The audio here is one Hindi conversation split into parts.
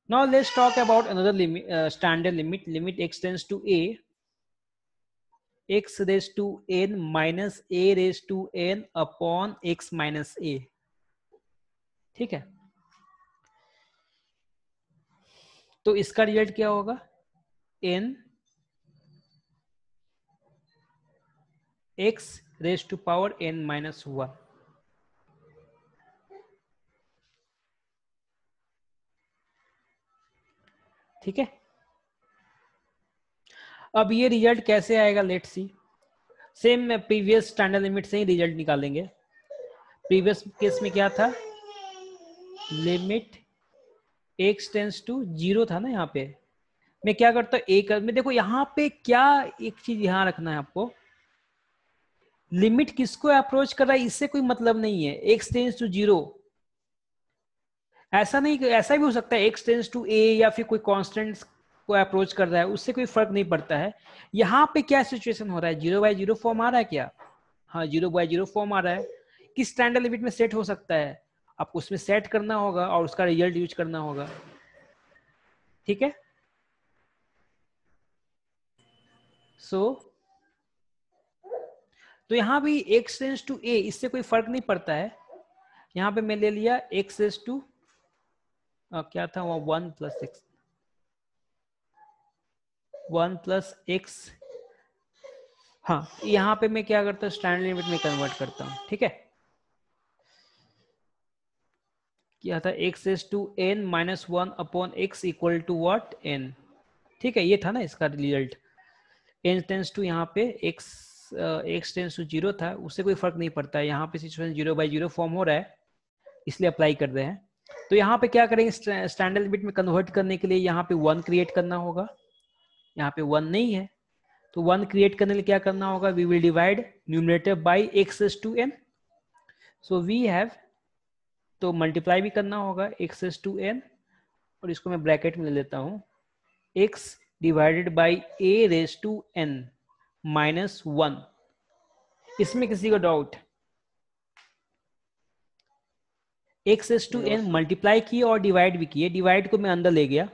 Now let's talk about another limit, standard limit. Limit x tends to a, x raised to n minus a raised to n upon x minus a. ठीक है, तो इसका रिजल्ट क्या होगा? n x raise to power n minus 1. ठीक है, अब ये रिजल्ट कैसे आएगा? Let's see. Same previous standard limit से ही रिजल्ट निकालेंगे. प्रीवियस केस में क्या था? लिमिट x टेंस टू 0 था ना. यहाँ पे मैं क्या करता हूँ, एक में देखो यहाँ पे क्या एक चीज ध्यान रखना है आपको. लिमिट किसको अप्रोच कर रहा है इससे कोई मतलब नहीं है. x टेंस टू 0 ऐसा नहीं, ऐसा भी हो सकता है x टेंस टू a या फिर कोई कांस्टेंट को अप्रोच कर रहा है, उससे कोई फर्क नहीं पड़ता है. यहाँ पे क्या सिचुएशन हो रहा है? 0/0 फॉर्म आ रहा है क्या? हाँ, 0/0 फॉर्म आ रहा है. किस स्टैंडर्ड लिमिट में सेट हो सकता है? आपको उसमें सेट करना होगा और उसका रिजल्ट यूज करना होगा. ठीक है, तो यहाँ भी x टेंस टू a, इससे कोई फर्क नहीं पड़ता है. यहाँ पे मैं ले लिया x रेज टू क्या था वो 1 प्लस x. हाँ, यहाँ पे मैं क्या करता हूँ, स्टैंडर्ड लिमिट में कन्वर्ट करता हूँ. ठीक है, क्या था? x raise to n minus 1 upon x equal to what? n. ठीक है, ये था ना इसका रिजल्ट. n टेंस टू यहाँ पे x टेंस टू 0 था, उससे कोई फर्क नहीं पड़ता है. यहाँ पे सिचुएशन 0/0 फॉर्म हो रहा है, इसलिए अप्लाई कर रहे हैं. तो यहाँ पे क्या करेंगे? स्टैंडर्ड लिमिट में कन्वर्ट करने के लिए यहाँ पे 1 क्रिएट करना होगा. यहाँ पे 1 नहीं है, तो 1 क्रिएट करने के लिए क्या करना होगा? We will divide numerator by x raise to n. So we have, तो मल्टीप्लाई भी करना होगा x रेज टू n, और इसको मैं ब्रैकेट में ले लेता हूँ. x divided by a raise to n minus 1. इसमें किसी को doubt? x raise to n multiply किए और डिवाइड भी किए. डिवाइड को मैं अंदर ले गया.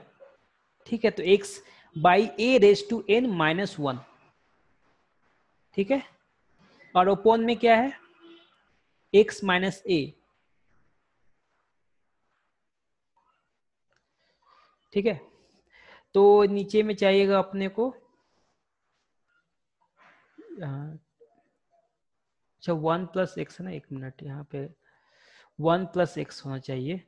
ठीक है, तो x by a raise to n minus 1. ठीक है, और ओपोन में क्या है? x minus a. ठीक है, तो नीचे में चाहिएगा अपने को, अच्छा 1 प्लस एक्स है ना. एक मिनट, यहाँ पे 1 प्लस एक्स होना चाहिए.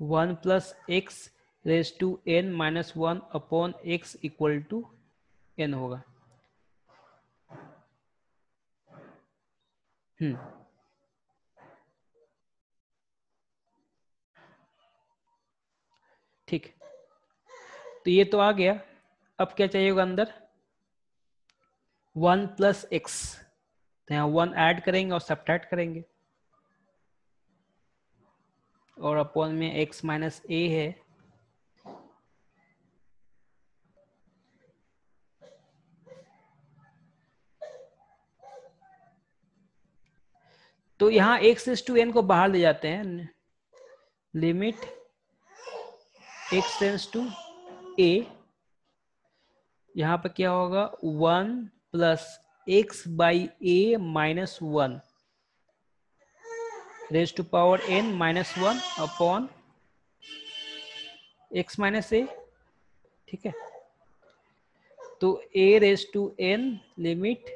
1 plus x raise to n minus 1 upon x equal to n होगा. ठीक, तो ये तो आ गया. अब क्या चाहिए होगा अंदर? 1 प्लस एक्स. तो यहाँ 1 ऐड करेंगे और सब्ट्रैक्ट करेंगे, और अपॉन में x माइनस a है. तो यहाँ x रेज टू n को बाहर ले जाते हैं. Limit x tends to a, यहाँ पर क्या होगा? 1 plus x by a minus 1 raise to power n minus 1 upon x minus a. ठीक है, तो a raise to n limit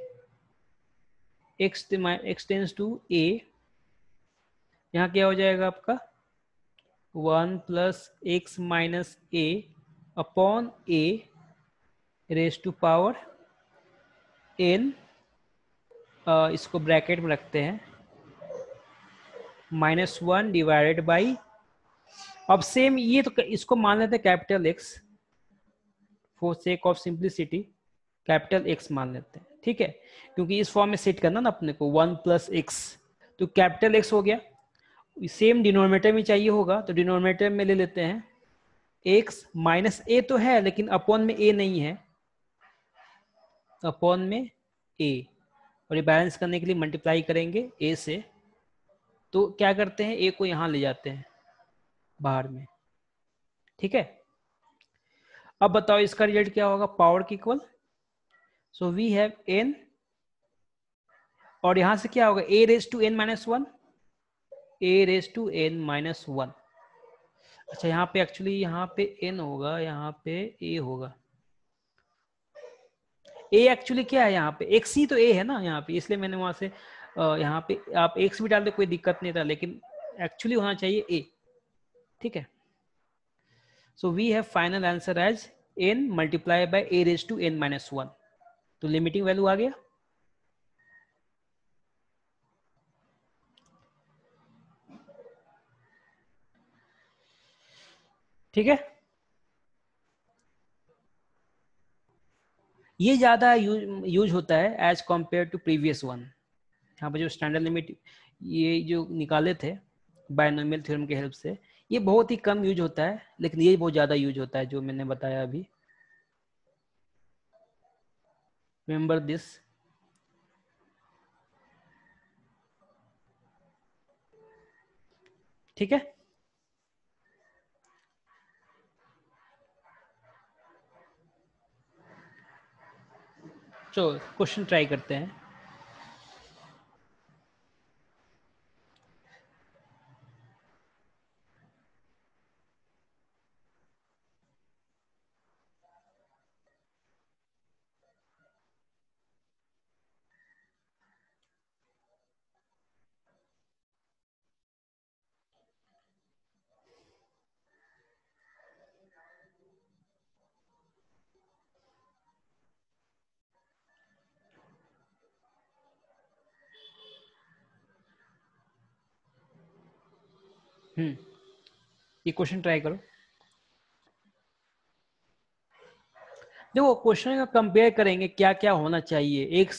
x tends to a, यहाँ क्या हो जाएगा आपका? 1 plus x minus a upon a raise to power n. इसको ब्रैकेट में रखते हैं, माइनस 1 डिवाइडेड बाई. अब सेम ये तो इसको मान लेते हैं capital x, for sake of simplicity capital x मान लेते हैं. ठीक है, क्योंकि इस फॉर्म में सेट करना ना अपने को 1 प्लस एक्स, तो कैपिटल एक्स हो गया. सेम डिनोमिनेटर में चाहिए होगा, तो डिनोमिनेटर में ले लेते हैं एक्स माइनस ए. तो है लेकिन अपॉन में ए नहीं है, अपॉन में ए, और ये बैलेंस करने के लिए मल्टीप्लाई करेंगे ए से. तो क्या करते हैं, ए को यहां ले जाते हैं बाहर में, ठीक है। अब बताओ इसका रिजल्ट क्या होगा, पावर की equal, so we have n, और यहां से क्या होगा, a raise to n minus one, a raise to n minus one. अच्छा यहाँ पे एक्चुअली यहाँ पे n होगा, यहाँ पे a होगा। a एक्चुअली क्या है, यहाँ पे x ही तो a है ना यहाँ पे, इसलिए मैंने वहां से यहाँ पे आप x भी डाल दे कोई दिक्कत नहीं था, लेकिन एक्चुअली होना चाहिए a, ठीक है। So we have final answer as n multiply by a raise to n minus one. तो लिमिटिंग वैल्यू आ गया, ठीक है। ये ज्यादा यूज होता है as compare to previous one. यहाँ पे जो स्टैंडर्ड लिमिट ये जो निकाले थे बायनोमियल थ्योरम के हेल्प से, ये बहुत ही कम यूज होता है, लेकिन ये बहुत ज्यादा यूज होता है जो मैंने बताया अभी। Remember this. ठीक है, चलो क्वेश्चन ट्राई करते हैं। ये क्वेश्चन ट्राई करो। देखो क्वेश्चन का कंपेयर करेंगे क्या क्या होना चाहिए, एक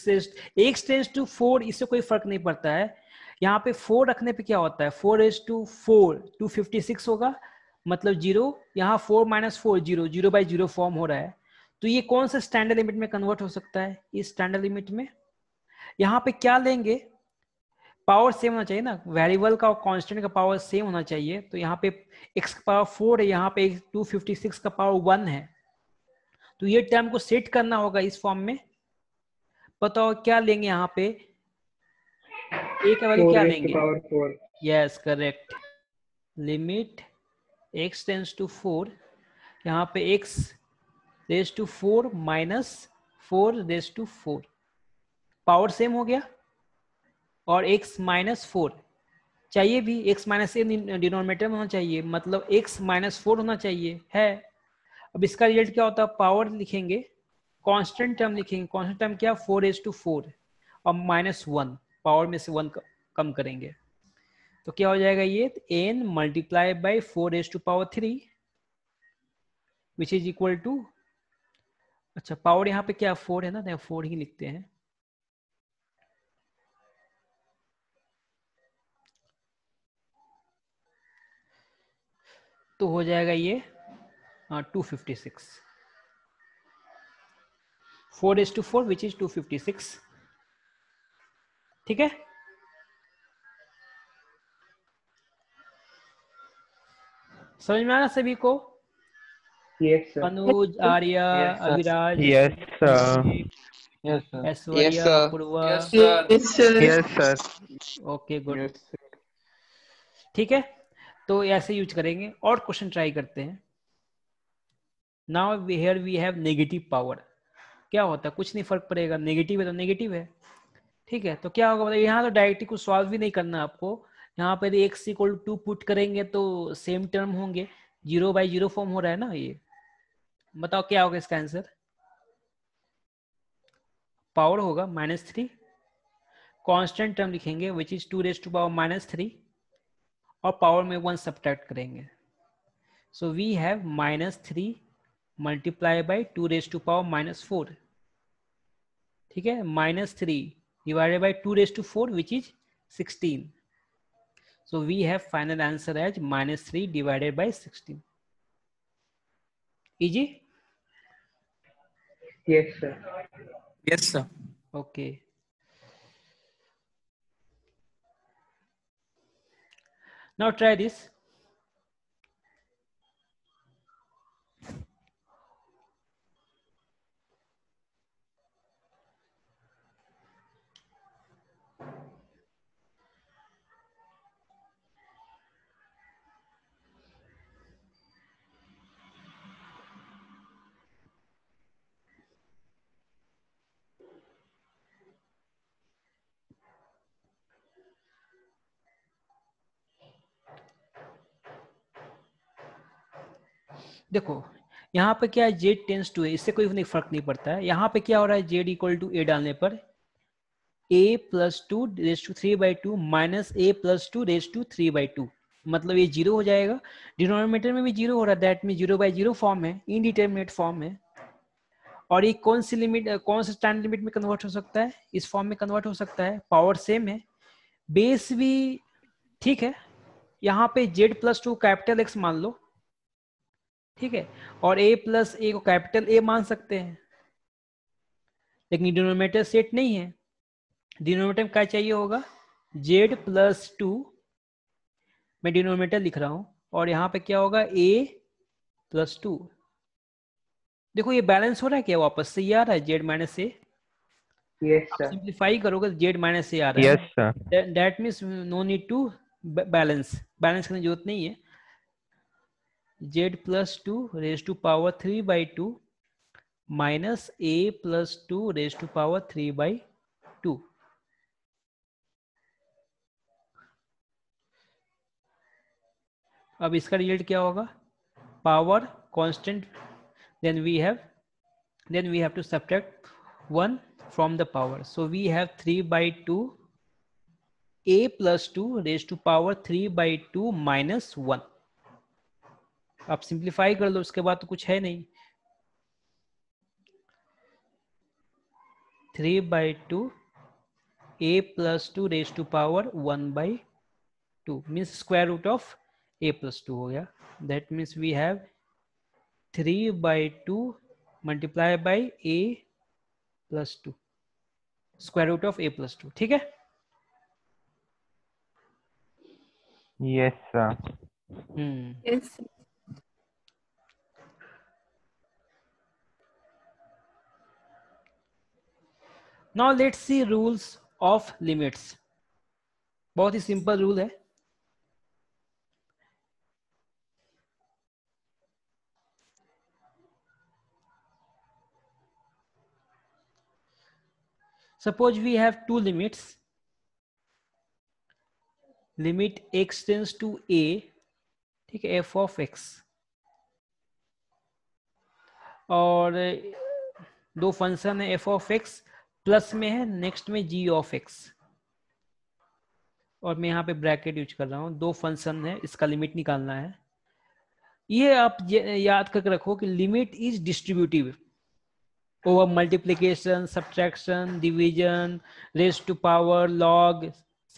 टेंस टू फोर, इससे कोई फर्क नहीं पड़ता है। यहाँ पे 4 रखने पे क्या होता है, 4:4 256 होगा, मतलब जीरो। यहाँ 4 माइनस 4 जीरो, 0/0 फॉर्म हो रहा है। तो ये कौन सा स्टैंडर्ड लिमिट में कन्वर्ट हो सकता है, इस स्टैंडर्ड लिमिट में। यहाँ पे क्या लेंगे, पावर सेम होना चाहिए ना, वेरिएबल का और कांस्टेंट का पावर सेम होना चाहिए। तो यहाँ पे x का पावर 4 है, यहाँ पे 256 का पावर 1 है। तो ये टर्म को सेट करना होगा इस फॉर्म में। बताओ क्या लेंगे यहाँ पे, a का वैल्यू क्या लेंगे, yes correct, limit x tends to 4, यहाँ पे x raise to 4 minus 4 raise to 4, power same हो गया, और x माइनस 4 चाहिए भी, x माइनस ए डिनोमिनेटर में होना चाहिए, मतलब x माइनस 4 होना चाहिए है। अब इसका रिजल्ट क्या होता है, पावर लिखेंगे, कांस्टेंट टर्म लिखेंगे, कांस्टेंट टर्म क्या, 4:4 और माइनस 1, पावर में से 1 कम करेंगे तो क्या हो जाएगा, ये n multiply by 4⁻³ which is equal to, अच्छा पावर यहाँ पे क्या 4 है ना, 4 ही लिखते हैं। तो हो जाएगा ये 256, 4:4 विच इज 256, ठीक है। समझ में आ रहा सभी को, Yes, sir. Anuj, Arya, Yes, sir. Abhiraj, Yes, sir. Abhishek, Yes, sir. Aishwarya, Apurva, Yes, sir. Yes, sir. Okay good, Yes, sir. ठीक है। तो ऐसे यूज करेंगे, और क्वेश्चन ट्राई करते हैं। Now here we have negative power, क्या होता है, कुछ नहीं फर्क पड़ेगा, नेगेटिव है तो नेगेटिव है, ठीक है। तो क्या होगा, मतलब यहाँ तो डायरेक्टली कुछ सॉल्व भी नहीं करना आपको, यहाँ पर x इक्वल 2 पुट करेंगे तो सेम टर्म होंगे, 0/0 फॉर्म हो रहा है ना ये। बताओ क्या होगा इसका आंसर, पावर होगा -3, कांस्टेंट टर्म लिखेंगे विच इज 2⁻³ और पावर में 1 सब्ट्रैक्ट करेंगे। So we have -3 multiply by 2⁻⁻4, ठीक है, -3 divided by 2⁻⁴ which is 16. So we have final answer as -3 divided by 16. Easy? Yes, sir. Yes, sir. Okay. Now try this. देखो यहाँ पे क्या है, z टेंस टू ए, इससे कोई फर्क नहीं पड़ता है। यहाँ पे क्या हो रहा है, z इक्वल टू ए डालने पर a plus two raise to 3/2 minus a plus two raise to 3/2, मतलब ये जीरो हो जाएगा। डिनोमिनेटर में भी जीरो हो रहा है, दैट मीन 0/0 फॉर्म है, इनडिटरमिनेट फॉर्म है। और ये कौन सी लिमिट, कौन से स्टैंडर्ड लिमिट में कन्वर्ट हो सकता है, इस फॉर्म में कन्वर्ट हो सकता है। पावर सेम है, बेस भी ठीक है। यहाँ पे z plus to capital X मान लो, ठीक है, और a प्लस ए को कैपिटल A मान सकते हैं, लेकिन डिनोमिनेटर सेट नहीं है। डिनोमिनेटर में क्या चाहिए होगा, z प्लस टू, मैं डिनोमिनेटर लिख रहा हूं, और यहाँ पे क्या होगा a प्लस टू। देखो ये बैलेंस हो रहा है क्या, वापस से ये आ रहा है z माइनस ए। Yes, आप sir. सिंप्लीफाई करोगे z माइनस ए आ रहा Yes, sir. है, that means no need to balance करने की जरूरत नहीं है। z plus two raise to power 3/2 minus a plus two raise to power 3/2। अब इसका रिजल्ट क्या होगा, power constant, then we have to subtract 1 from the power, so we have 3/2 a plus 2 raised to power 3/2 minus 1। आप सिंप्लीफाई कर लो, उसके बाद तो कुछ है नहीं। 3/2 a plus 2 raised to power 1/2 means square root of a plus 2 हो गया। that means we have 3/2 multiplied by a plus 2 square root of a plus 2, ठीक है। Yes, sir. Yes. Now let's see rules of limits। बहुत ही सिंपल रूल है। Suppose we have two limits, limit x tends to a, ठीक है, f of x, और दो फंक्शन है f of x, प्लस में है, नेक्स्ट में g of x, और मैं यहाँ पे ब्रैकेट यूज कर रहा हूँ। दो फंक्शन है, इसका लिमिट निकालना है। ये आप याद करके रखो कि limit is distributive over multiplication, subtraction, division, raise to power, log,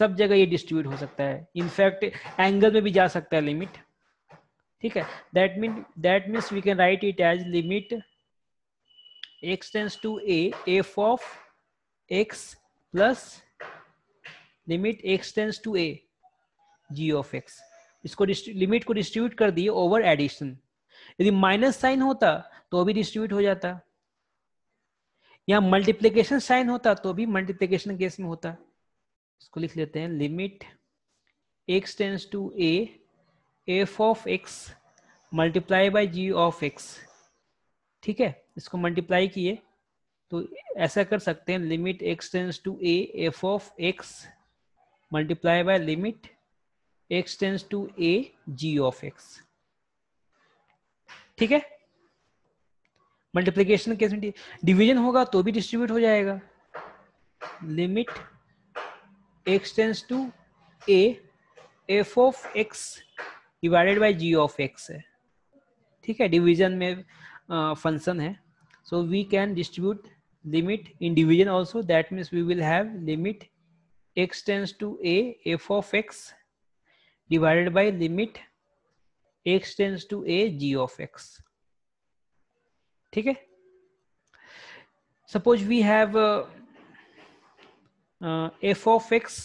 सब जगह ये डिस्ट्रीब्यूट हो सकता है। इनफैक्ट एंगल में भी जा सकता है लिमिट, ठीक है। That means we can write it as limit x tends to a f of x plus limit x tends to a g of x। इसको लिमिट को डिस्ट्रीब्यूट कर दिए ओवर एडिशन। यदि माइनस साइन होता तो भी डिस्ट्रीब्यूट हो जाता, यहाँ मल्टीप्लीकेशन साइन होता तो भी मल्टीप्लीकेशन केस में होता। इसको लिख लेते हैं, limit x tends to a f of x multiply by g of x, ठीक है। इसको मल्टीप्लाई किए तो ऐसा कर सकते हैं, limit x tends to a f of x multiply by limit x tends to a g of x, ठीक है। मल्टीप्लीकेशन केस में डिवीजन होगा तो भी डिस्ट्रीब्यूट हो जाएगा। Limit x tends to a f of x divided by g of x है, ठीक है। डिवीजन में फंक्शन है, so we can distribute limit in division also. That means we will have limit x tends to a f of x divided by limit x tends to a g of x, ठीक है। Suppose we have f of x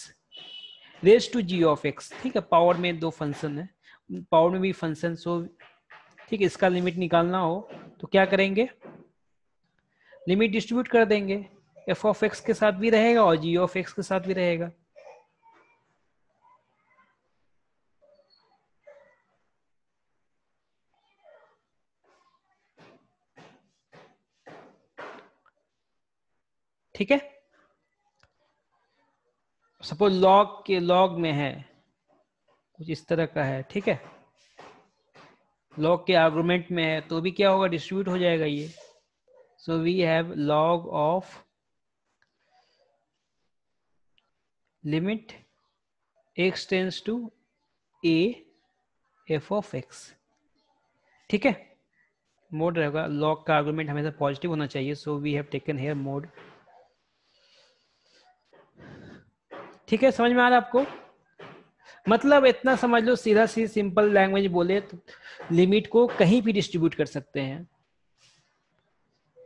raise to g of x, ठीक है। पावर में दो फंक्शन है, पावर में भी फंक्शन, सो ठीक है। इसका लिमिट निकालना हो तो क्या करेंगे, लिमिट डिस्ट्रीब्यूट कर देंगे, एफ ऑफ एक्स के साथ भी रहेगा और जी ऑफ एक्स के साथ भी रहेगा। ठीक है, सपोज लॉग के लॉग में है, कुछ इस तरह का है, ठीक है, लॉग के आर्गुमेंट में है, तो भी क्या होगा, डिस्ट्रीब्यूट हो जाएगा ये। So we have log of limit x tends to a f of x, ठीक है। मोड रहेगा, लॉग का आर्गुमेंट हमेशा पॉजिटिव होना चाहिए, so we have taken here mod. ठीक है, समझ में आ रहा है आपको? मतलब इतना समझ लो, सीधा सी सिंपल लैंग्वेज बोले तो लिमिट को कहीं भी डिस्ट्रीब्यूट कर सकते हैं,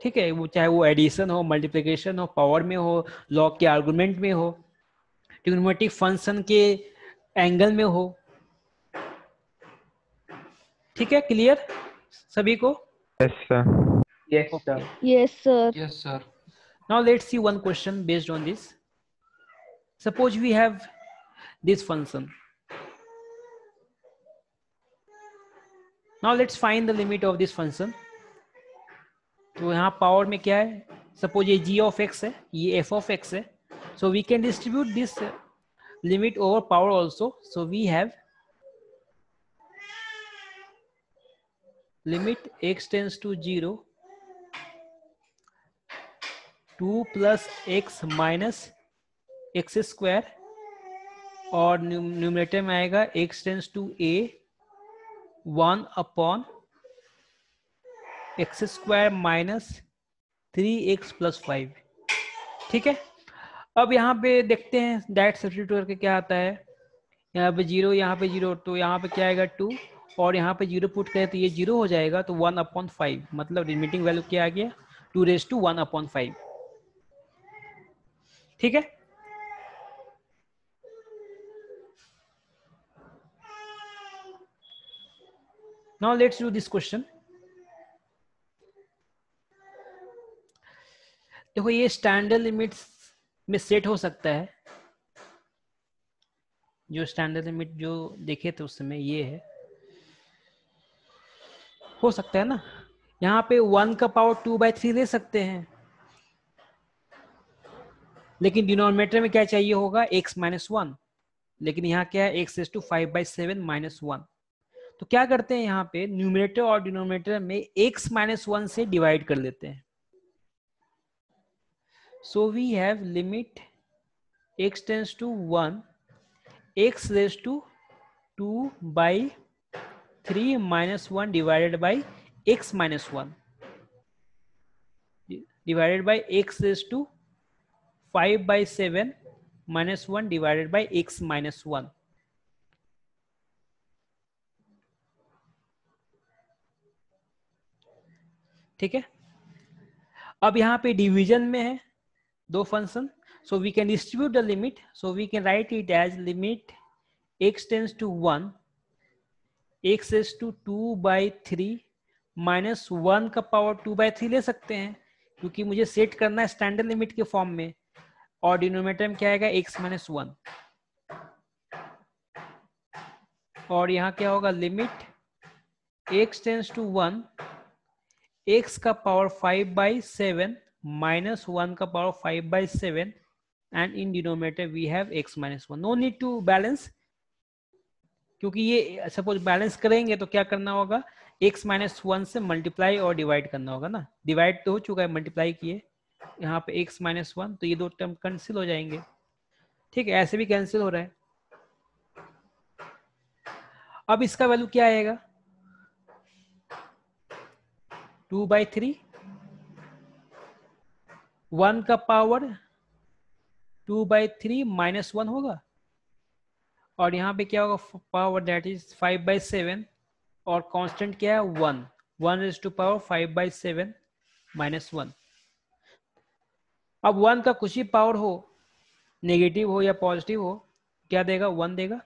ठीक है। वो चाहे वो एडिशन हो, मल्टीप्लिकेशन हो, पावर में हो, लॉग के आर्गुमेंट में हो, ट्रिग्नोमेट्रिक फंक्शन के एंगल में हो, ठीक है। क्लियर सभी को? Yes, sir. Yes, Okay. sir. Yes, sir. Yes, sir. Now let's see one question based on this. Suppose we have this function. Now let's find the limit of this function. तो यहाँ पावर में क्या है, सपोज ये g of x है, ये f of x है, so we can distribute this limit over power also. So we have limit x tends to 0 2 plus x minus x square, और न्यूमरेटर में आएगा x tends to a 1 upon x square minus 3x plus 5, ठीक है। अब यहाँ पे देखते हैं डायरेक्ट सब्स्टिट्यूट करके क्या आता है, यहाँ पे 0, यहाँ पे 0, तो यहाँ पे क्या आएगा 2, और यहाँ पे 0 पुट करें तो ये 0 हो जाएगा, तो 1 अपॉन 5, मतलब लिमिटिंग वैल्यू क्या आ गया, 2⁻1 अपॉन 5, ठीक है। Now let's do this question. देखो ये स्टैंडर्ड लिमिट्स में सेट हो सकता है, जो स्टैंडर्ड लिमिट जो देखे थे उस समय ये है, हो सकता है ना। यहाँ पे 1 का पावर 2/3 ले सकते हैं, लेकिन डिनोमिनेटर में क्या चाहिए होगा, x माइनस 1, लेकिन यहाँ क्या है, x is to 5/7 माइनस 1। तो क्या करते हैं, यहाँ पे न्यूमरेटर और डिनोमिनेटर में x माइनस 1 से डिवाइड कर लेते हैं। So we have limit x tends to 1 x raise to 2/3 minus 1 divided by x minus 1 divided by x raise to 5/7 minus 1 divided by x minus 1। ठीक है, अब यहाँ पे डिवीजन में है दो function, so we can distribute the limit, so we can write it as limit x tends to 1 x is to 2/3 minus 1 का पावर 2/3 ले सकते हैं, क्योंकि मुझे सेट करना है स्टैंडर्ड लिमिट के फॉर्म में, और डिनोमिनेटर में क्या आएगा, x माइनस 1, और यहाँ क्या होगा, limit x tends to 1 x का पावर 5/7 माइनस 1 का power 5/7, and in denominator we have x minus 1. No need to balance, क्योंकि ये सपोज बैलेंस करेंगे तो क्या करना होगा, x माइनस 1 से मल्टीप्लाई और डिवाइड करना होगा ना, डिवाइड तो हो चुका है, मल्टीप्लाई किए यहाँ पे x माइनस 1, तो ये दो टर्म कैंसिल हो जाएंगे, ठीक है, ऐसे भी कैंसिल हो रहा है। अब इसका वैल्यू क्या आएगा, 2/3 1 का पावर 2/3 माइनस 1 होगा, और यहाँ पे क्या होगा, पावर दैट इज 5/7, और कांस्टेंट क्या है 1, 1 इज टू पावर 5/7 माइनस 1। अब 1 का कुछ ही पावर हो, नेगेटिव हो या पॉजिटिव हो, क्या देगा? 1 देगा।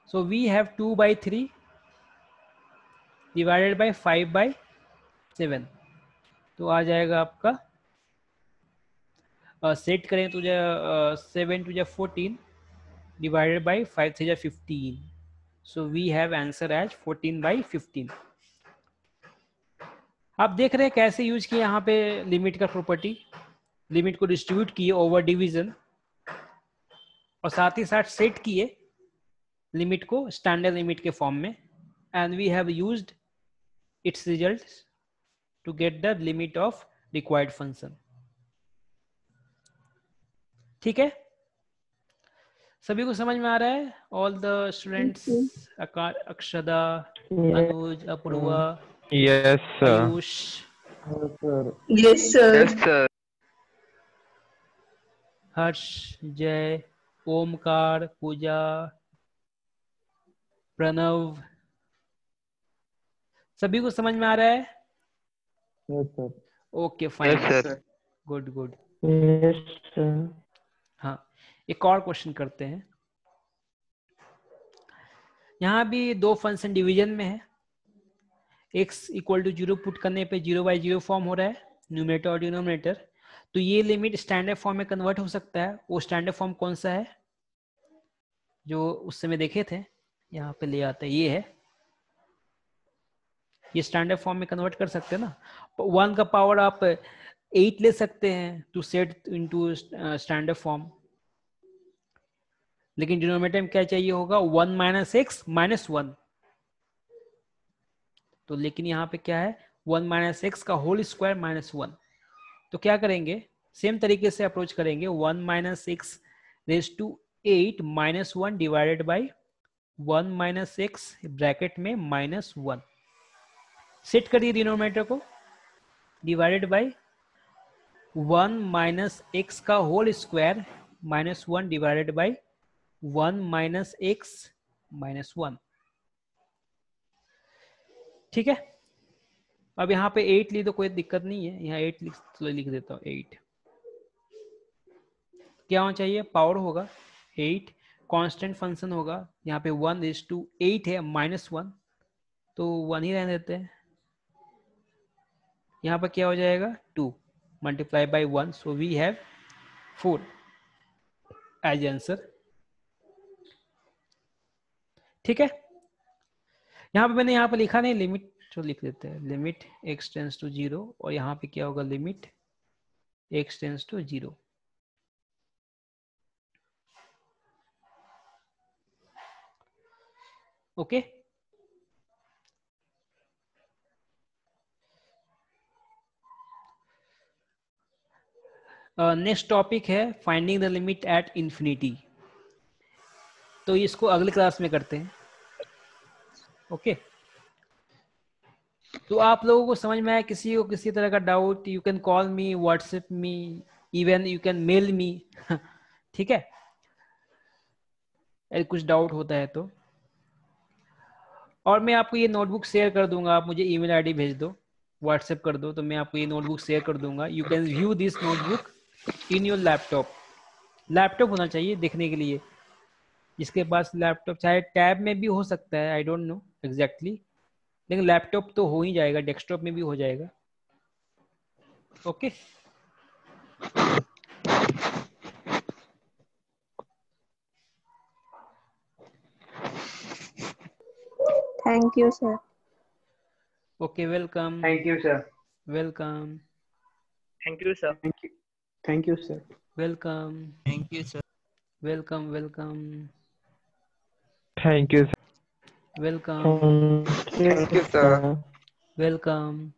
So we have 2/3 divided by 5/7, तो आ जाएगा आपका सेट करें तो 7 to 14 divided by 5 3 15, so we have answer as 14/15। आप देख रहे हैं कैसे यूज किया यहाँ पे लिमिट का प्रॉपर्टी, लिमिट को डिस्ट्रीब्यूट किए ओवर डिवीजन, और साथ ही साथ सेट किए लिमिट को स्टैंडर्ड लिमिट के फॉर्म में, and we have used its results to get the limit of required function. ठीक है, सभी को समझ में आ रहा है? All the students, Akshada, Anuj, Apurva, Yes, sir. Ayush, Yes, sir. Yes, sir. Harsh, Jay, Omkar, पूजा, प्रणव, सभी को समझ में आ रहा है? Yes, sir. Okay fine, Yes, sir. Good good. Yes, sir. हाँ, एक और क्वेश्चन करते हैं। यहाँ भी दो फंक्शन डिवीजन में है, x इक्वल टू 0 पुट करने पे 0/0 फॉर्म हो रहा है न्यूमरेटर और डिनोमिनेटर, तो ये लिमिट स्टैंडर्ड फॉर्म में कन्वर्ट हो सकता है। वो स्टैंडर्ड फॉर्म कौन सा है जो उस समय देखे थे? यहाँ पे ले आते हैं, ये है, ये स्टैंडर्ड फॉर्म में कन्वर्ट कर सकते हैं ना। 1 का पावर आप 8 ले सकते हैं to set into standard form, लेकिन डिनोमिनेटर में क्या चाहिए होगा? 1 - x - 1, तो लेकिन यहाँ पे क्या है? 1 - x का होल स्क्वायर -1, तो क्या करेंगे? सेम तरीके से अप्रोच करेंगे। 1 - x raise to 8 - 1 divided by 1 - x bracket में -1, सेट करिए डिनोमिनेटर को, डिवाइडेड बाई 1 - x का whole square -1 divided by 1 - x -1। ठीक है, अब यहाँ पे 8 ली तो कोई दिक्कत नहीं है, यहाँ 8 लिख देता हूँ। 8 क्या होना चाहिए? पावर होगा 8, कांस्टेंट फंक्शन होगा, यहाँ पे 1:8 है -1, तो 1 ही रहने देते हैं। यहाँ पर क्या हो जाएगा? 2 multiply by 1, so we have 4 as answer. ठीक है, यहाँ पे मैंने यहाँ पे लिखा नहीं, लिमिट तो लिख देते हैं, लिमिट x टेंस टू 0, और यहाँ पे क्या होगा? Limit x tends to 0। Okay, next topic है finding the limit at infinity, तो इसको अगली क्लास में करते हैं। ओके, तो आप लोगों को समझ में आया? किसी को किसी तरह का doubt, you can call me, WhatsApp me, even you can mail me. ठीक है, अगर कुछ डाउट होता है तो, और मैं आपको ये नोटबुक शेयर कर दूंगा, आप मुझे ईमेल आईडी भेज दो, व्हाट्सएप कर दो, तो मैं आपको ये नोटबुक शेयर कर दूंगा। You can view this notebook in your laptop, laptop होना चाहिए देखने के लिए, जिसके पास लैपटॉप, चाहे टैब में भी हो सकता है, आई डोंट नो एग्जैक्टली, लेकिन लैपटॉप तो हो ही जाएगा, डेस्कटॉप में भी हो जाएगा। Okay, Thank you, sir. Okay, welcome, Thank you, sir. Welcome, Thank you, sir. Thank you, sir. Welcome, Thank you, sir. Welcome, welcome, Thank you, sir. Welcome, Thank you, sir. Welcome.